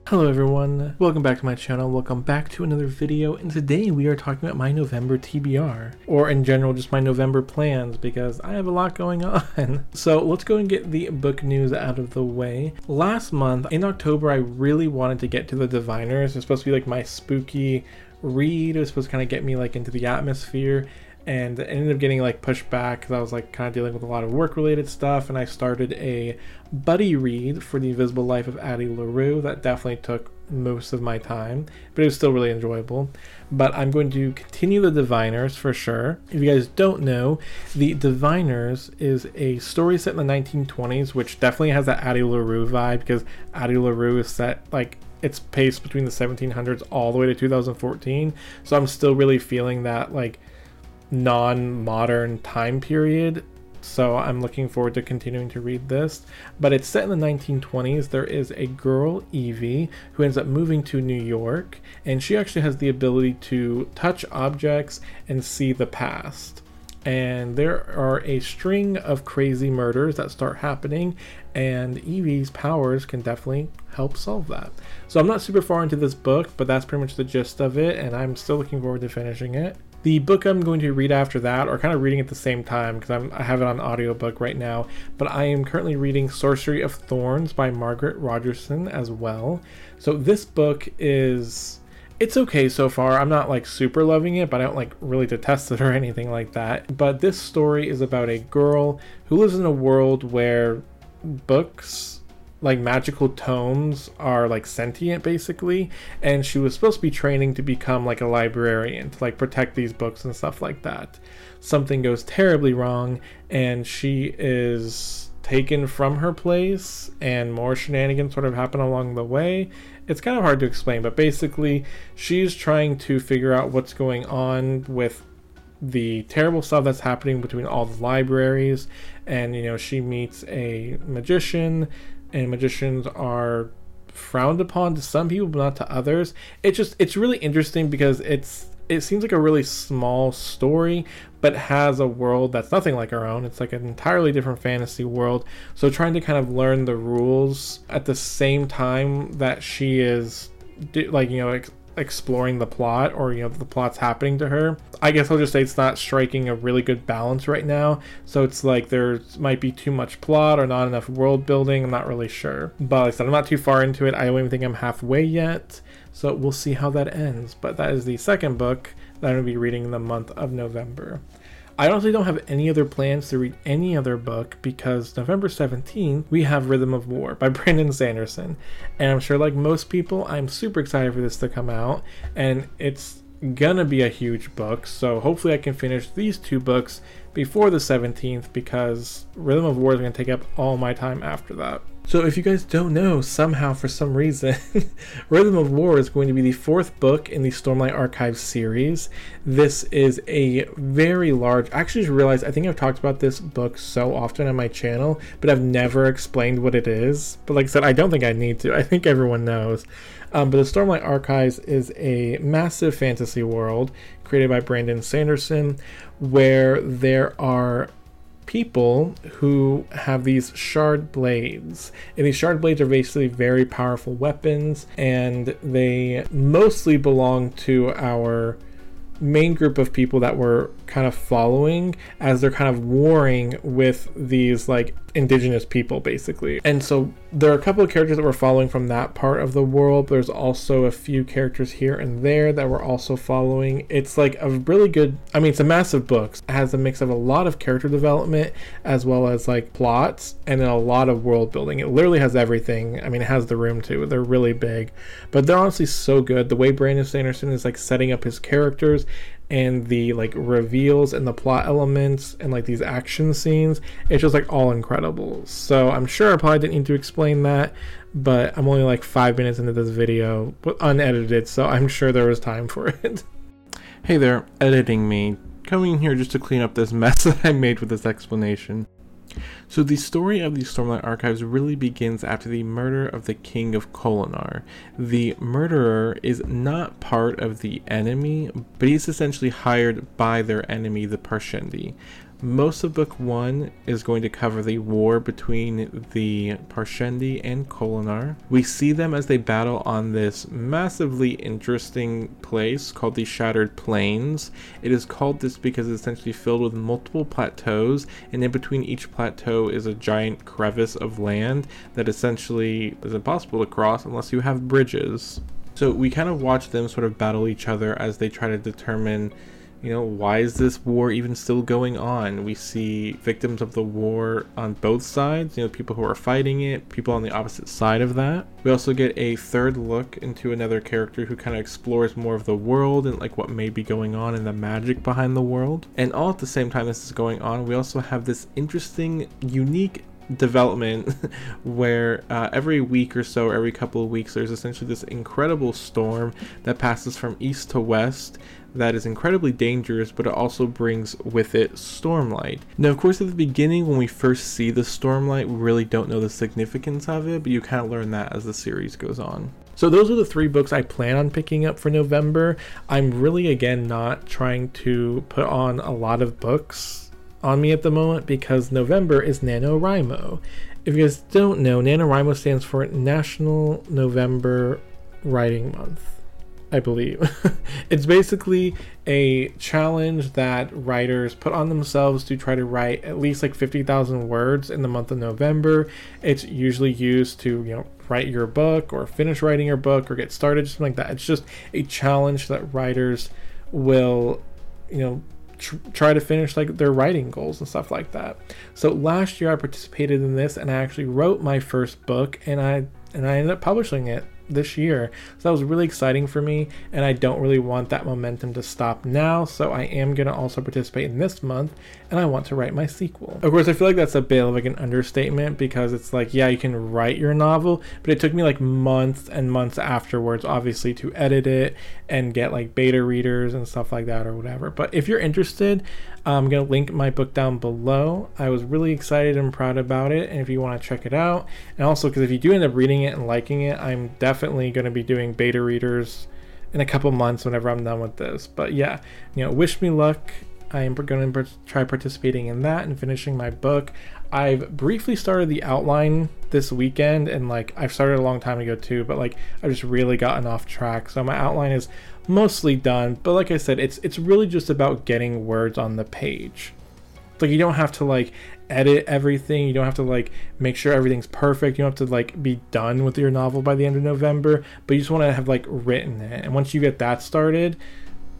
Hello everyone, welcome back to my channel, welcome back to another video, and today we are talking about my November TBR, or in general just my November plans, because I have a lot going on. So let's go and get the book news out of the way. Last month, in October, I really wanted to get to The Diviners. It's supposed to be like my spooky read. It was supposed to kind of get me like into the atmosphere, and it ended up getting like pushed back because I was like kind of dealing with a lot of work related stuff, and I started a buddy read for The Invisible Life of Addie LaRue. That definitely took most of my time, but it was still really enjoyable. But I'm going to continue The Diviners for sure. If you guys don't know, The Diviners is a story set in the 1920s, which definitely has that Addie LaRue vibe, because Addie LaRue is set like it's paced between the 1700s all the way to 2014, so I'm still really feeling that like non-modern time period, so I'm looking forward to continuing to read this. But it's set in the 1920s. There is a girl, Evie, who ends up moving to New York, and she actually has the ability to touch objects and see the past. And there are a string of crazy murders that start happening, and Evie's powers can definitely help solve that. So I'm not super far into this book, but that's pretty much the gist of it, and I'm still looking forward to finishing it. The book I'm going to read after that, or kind of reading at the same time because I have it on audiobook right now, but I am currently reading Sorcery of Thorns by Margaret Rogerson as well. So this book it's okay so far. I'm not like super loving it, but I don't like really detest it or anything like that. But this story is about a girl who lives in a world where books, like magical tomes, are like sentient basically, and she was supposed to be training to become like a librarian to like protect these books and stuff like that. Something goes terribly wrong and she is taken from her place, and more shenanigans sort of happen along the way. It's kind of hard to explain, but basically she's trying to figure out what's going on with the terrible stuff that's happening between all the libraries, and she meets a magician, and magicians are frowned upon to some people but not to others. It's really interesting because it seems like a really small story but has a world that's nothing like our own. It's like an entirely different fantasy world, so trying to kind of learn the rules at the same time that she is exploring the plot, or the plot's happening to her. I guess I'll just say it's not striking a really good balance right now, so it's like there might be too much plot or not enough world building. I'm not really sure, but like I said, I'm not too far into it. I don't even think I'm halfway yet, so we'll see how that ends. But that is the second book that I'm going to be reading in the month of November. I honestly don't have any other plans to read any other book, because November 17th, we have Rhythm of War by Brandon Sanderson. And I'm sure like most people, I'm super excited for this to come out, and it's gonna be a huge book. So hopefully I can finish these two books before the 17th, because Rhythm of War is gonna take up all my time after that. So if you guys don't know, somehow for some reason, Rhythm of War is going to be the fourth book in the Stormlight Archives series. This is a very large, I actually just realized, I think I've talked about this book so often on my channel, but I've never explained what it is. But like I said, I don't think I need to. I think everyone knows. But the Stormlight Archives is a massive fantasy world created by Brandon Sanderson, where there are people who have these shard blades, and these shard blades are basically very powerful weapons, and they mostly belong to our main group of people that we're kind of following as they're kind of warring with these like indigenous people basically. And so there are a couple of characters that we're following from that part of the world. There's also a few characters here and there that we're also following. It's like a really good, it's a massive book. It has a mix of a lot of character development as well as like plots and then a lot of world building. It literally has everything. It has the room too. They're really big, but they're honestly so good. The way Brandon Sanderson is like setting up his characters and the like reveals and the plot elements and like these action scenes, it's just like all incredible. So I'm sure I probably didn't need to explain that, but I'm only like 5 minutes into this video, but unedited, so I'm sure there was time for it. Hey there, editing me, coming in here just to clean up this mess that I made with this explanation. So the story of the Stormlight Archives really begins after the murder of the King of Kholinar. The murderer is not part of the enemy, but he's essentially hired by their enemy, the Parshendi. Most of book 1 is going to cover the war between the Parshendi and Kholinar. We see them as they battle on this massively interesting place called the Shattered Plains. It is called this because it's essentially filled with multiple plateaus, and in between each plateau is a giant crevice of land that essentially is impossible to cross unless you have bridges. So we kind of watch them sort of battle each other as they try to determine, why is this war even still going on? We see victims of the war on both sides, people who are fighting it, people on the opposite side of that. We also get a third look into another character who kind of explores more of the world and like what may be going on and the magic behind the world. And all at the same time this is going on, we also have this interesting, unique development where every week or so, every couple of weeks, there's essentially this incredible storm that passes from east to west that is incredibly dangerous, but it also brings with it stormlight. Now, of course, at the beginning, when we first see the stormlight, we really don't know the significance of it, but you kind of learn that as the series goes on. So those are the 3 books I plan on picking up for November. I'm really, again, not trying to put on a lot of books on me at the moment because November is NaNoWriMo. If you guys don't know, NaNoWriMo stands for National November Writing Month, I believe. It's basically a challenge that writers put on themselves to try to write at least like 50,000 words in the month of November. It's usually used to, write your book or finish writing your book or get started, something like that. It's just a challenge that writers will, try to finish like their writing goals and stuff like that. So last year I participated in this and I actually wrote my first book and I ended up publishing it this year. So that was really exciting for me, and I don't really want that momentum to stop now, so I am going to also participate in this month, and I want to write my sequel. Of course, I feel like that's a bit of like an understatement because it's like, yeah, you can write your novel, but it took me like months and months afterwards, obviously, to edit it and get like beta readers and stuff like that or whatever. But if you're interested, I'm going to link my book down below. I was really excited and proud about it, and if you want to check it out, and also because if you do end up reading it and liking it, I'm definitely going to be doing beta readers in a couple months whenever I'm done with this. But yeah, wish me luck. I am going to try participating in that and finishing my book. I've briefly started the outline this weekend, and like I've started a long time ago too, but like I've just really gotten off track. So my outline is mostly done, but like I said, it's really just about getting words on the page. Like you don't have to like edit everything, you don't have to like make sure everything's perfect, you don't have to like be done with your novel by the end of November, but you just want to have like written it. And once you get that started,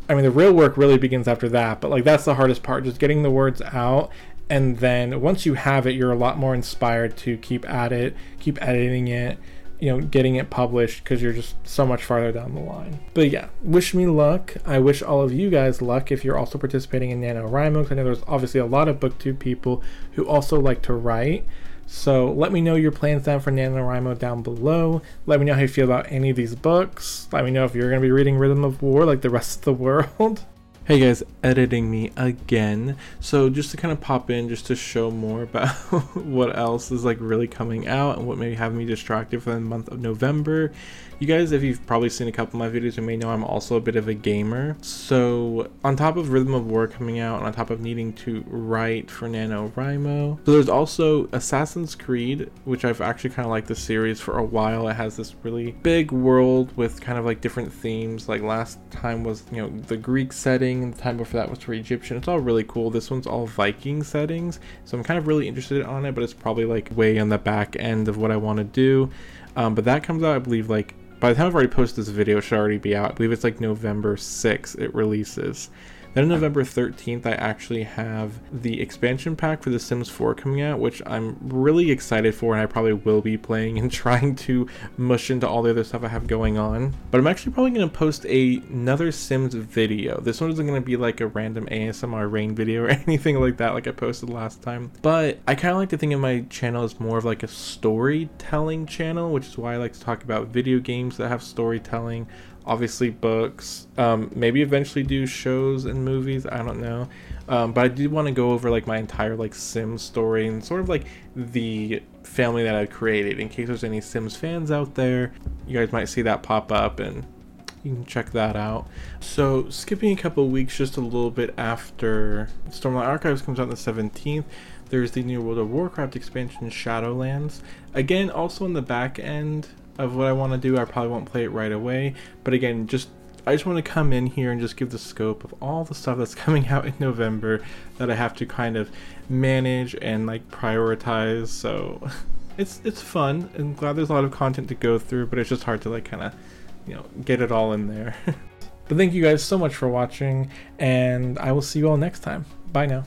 I mean the real work really begins after that, but like that's the hardest part, just getting the words out. And then once you have it, you're a lot more inspired to keep at it, keep editing it, getting it published, because you're just so much farther down the line. But yeah, wish me luck. I wish all of you guys luck if you're also participating in NaNoWriMo, because I know there's obviously a lot of BookTube people who also like to write. So let me know your plans down for NaNoWriMo down below. Let me know how you feel about any of these books. Let me know if you're going to be reading Rhythm of War like the rest of the world. Hey guys, editing me again. So just to kind of pop in, just to show more about what else is like really coming out and what may have me distracted for the month of November. You guys, if you've probably seen a couple of my videos, you may know I'm also a bit of a gamer. So on top of Rhythm of War coming out, and on top of needing to write for NaNoWriMo, so there's also Assassin's Creed, which I've actually kind of liked the series for a while. It has this really big world with kind of like different themes. Like last time was, the Greek setting, and the time before that was for Egyptian. It's all really cool. This one's all Viking settings, so I'm kind of really interested on it, but it's probably like way on the back end of what I want to do. But that comes out, I believe, like by the time I've already posted this video, it should already be out. I believe it's like November 6th it releases. Then on November 13th, I actually have the expansion pack for The Sims 4 coming out, which I'm really excited for, and I probably will be playing and trying to mush into all the other stuff I have going on. But I'm actually probably going to post another Sims video. This one isn't going to be like a random ASMR rain video or anything like that like I posted last time. But I kind of like to think of my channel as more of like a storytelling channel, which is why I like to talk about video games that have storytelling. Obviously books, maybe eventually do shows and movies, I don't know, but I do want to go over like my entire like Sims story and sort of like the family that I've created. In case there's any Sims fans out there, you guys might see that pop up, and You can check that out. So skipping a couple of weeks, just a little bit after Stormlight Archives comes out on the 17th, there's the new World of Warcraft expansion, Shadowlands. Again, also on the back end of what I want to do. I probably won't play it right away, but again, I just want to come in here and just give the scope of all the stuff that's coming out in November that I have to kind of manage and like prioritize. So it's fun. I'm glad there's a lot of content to go through, but it's just hard to like kind of, you know, get it all in there. But thank you guys so much for watching, and I will see you all next time. Bye now.